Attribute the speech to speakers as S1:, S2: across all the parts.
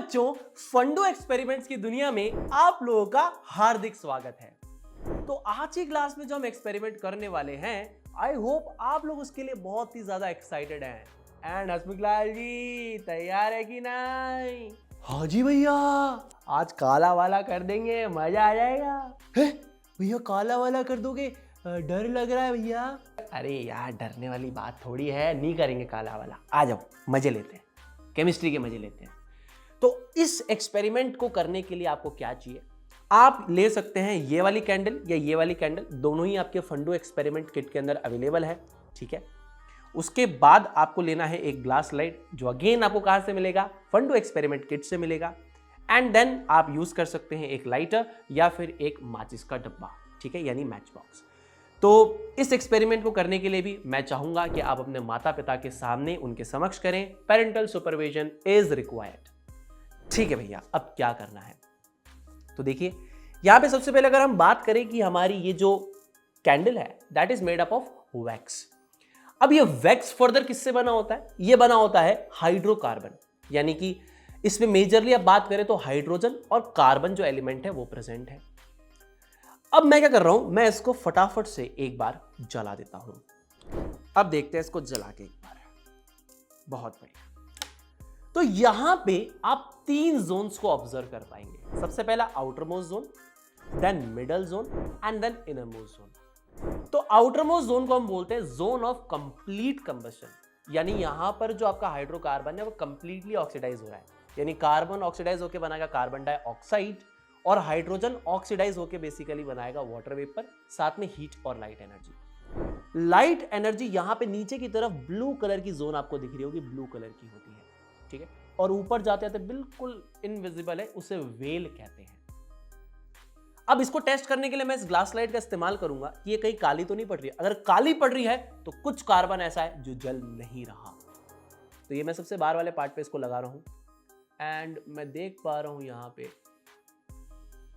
S1: बच्चों, फंडो एक्सपेरिमेंट्स की दुनिया में आप लोगों का हार्दिक स्वागत है। तो आज की क्लास में जो हम एक्सपेरिमेंट करने वाले हैं, आई होप आप लोग उसके लिए बहुत ही ज्यादा एक्साइटेड हैं। एंड हसमुख लाल जी तैयार है कि नहीं? हाँ जी भैया, आज काला वाला कर देंगे, मजा आ जाएगा। भैया काला वाला कर दोगे? डर लग रहा है भैया। अरे यार डरने वाली बात थोड़ी है, नहीं करेंगे काला वाला। आ जाओ मजे लेते हैं, केमिस्ट्री के मजे लेते हैं। तो इस एक्सपेरिमेंट को करने के लिए आपको क्या चाहिए? आप ले सकते हैं ये वाली कैंडल या ये वाली कैंडल, दोनों ही आपके फंडो एक्सपेरिमेंट किट के अंदर अवेलेबल है। ठीक है, उसके बाद आपको लेना है एक ग्लास लाइट, जो अगेन आपको कहां से मिलेगा? फंडो एक्सपेरिमेंट किट से मिलेगा। एंड देन आप यूज कर सकते हैं एक लाइटर या फिर एक माचिस का डब्बा, ठीक है, यानी मैच बॉक्स। तो इस एक्सपेरिमेंट को करने के लिए भी मैं चाहूंगा कि आप अपने माता पिता के सामने उनके समक्ष करें। Parental supervision is required. ठीक है भैया, अब क्या करना है? तो देखिए यहां पे सबसे पहले अगर हम बात करें कि हमारी ये जो कैंडल है that is made up of wax. अब ये वैक्स फर्दर किससे बना होता है? ये बना होता है हाइड्रोकार्बन, यानी कि इसमें मेजरली अब बात करें तो हाइड्रोजन और कार्बन जो एलिमेंट है वो प्रेजेंट है। अब मैं क्या कर रहा हूं, मैं इसको फटाफट से एक बार जला देता हूं। अब देखते हैं इसको जला के एक बार। बहुत बढ़िया। तो यहां पे आप 3 जोन्स को ऑब्जर्व कर पाएंगे। सबसे पहला outermost zone, then middle zone and then innermost zone. तो आउटर मोस्ट जोन को हम बोलते हैं जोन ऑफ कंप्लीट कंबशन, यानी यहां पर जो आपका हाइड्रोकार्बन है वो कंप्लीटली ऑक्सीडाइज हो रहा है, यानी कार्बन ऑक्सीडाइज होकर बनाएगा कार्बन डाइऑक्साइड और हाइड्रोजन ऑक्सीडाइज होकर बेसिकली बनाएगा वाटर वेपर, साथ में हीट और लाइट एनर्जी। लाइट एनर्जी यहां पे नीचे की तरफ ब्लू कलर की जोन आपको दिख रही होगी, ब्लू कलर की होती है, ठीक है, और ऊपर जाते जाते बिल्कुल इनविजिबल है, उसे वेल कहते हैं। अब इसको टेस्ट करने के लिए मैं इस ग्लास लाइट का इस्तेमाल करूंगा कि ये कहीं काली तो नहीं पड़ रही है। अगर काली पड़ रही है तो कुछ कार्बन ऐसा है जो जल नहीं रहा। तो ये मैं सबसे बाहर वाले पार्ट पे इसको लगा रहा हूं एंड मैं देख पा रहा हूं यहां पे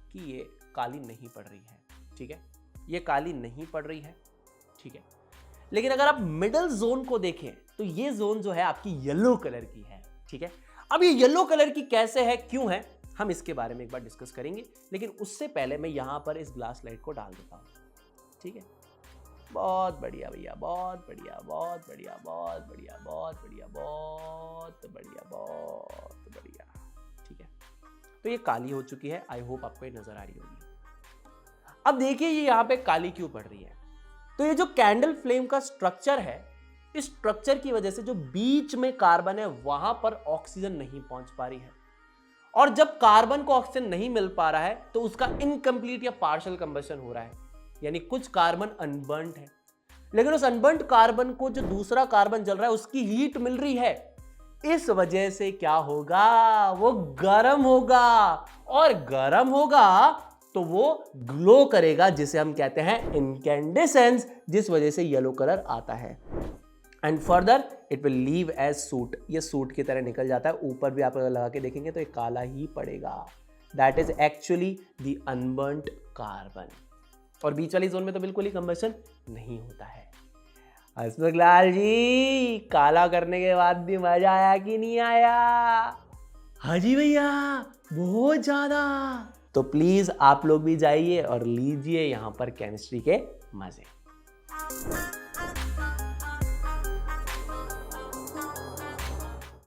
S1: कि ये काली नहीं पड़ रही है। ठीक है, ये काली नहीं पड़ रही है। ठीक है, लेकिन अगर आप मिडल जोन को देखें तो ये जोन जो है आपकी येलो कलर की है। ठीक है, अब ये येलो कलर की कैसे है, क्यों है, हम इसके बारे में एक बार डिस्कस करेंगे, लेकिन उससे पहले मैं यहां पर इस ग्लास लाइट को डाल देता हूं। ठीक है, बहुत बढ़िया भैया, बहुत बढ़िया, बहुत बढ़िया, बहुत बढ़िया, बहुत बढ़िया, बहुत बढ़िया, बहुत बढ़िया। ठीक है, तो ये काली हो चुकी है। आई होप आपको ये नजर आ रही होगी। अब देखिए ये यहां पे काली क्यों पड़ रही है? तो ये जो कैंडल फ्लेम का स्ट्रक्चर है, इस स्ट्रक्चर की वजह से जो बीच में कार्बन है वहां पर ऑक्सीजन नहीं पहुंच पा रही है, और जब कार्बन को ऑक्सीजन नहीं मिल पा रहा है तो उसका इनकम्प्लीट या पार्शियल कंबशन हो रहा है, यानी कुछ कार्बन अनबर्न्ड है, लेकिन उस अनबर्न्ड कार्बन को जो दूसरा कार्बन जल रहा है उसकी हीट मिल रही है। इस वजह से क्या होगा, वो गर्म होगा, और गर्म होगा तो वो ग्लो करेगा, जिसे हम कहते हैं इनकैंडेसेंस, जिस वजह से येलो कलर आता है। And further it will leave as soot, ये सूट की तरह निकल जाता है। ऊपर भी आप अगर लगा के देखेंगे तो ये काला ही पड़ेगा। That is actually the unburned carbon, और बीच वाली जोन में तो बिल्कुल ही कंबशन नहीं होता है। हसमुख लाल जी, काला करने के बाद भी मजा आया कि नहीं आया? हाँ जी भैया, बहुत ज्यादा। तो प्लीज आप लोग भी जाइए और लीजिए यहां पर केमिस्ट्री के मजे।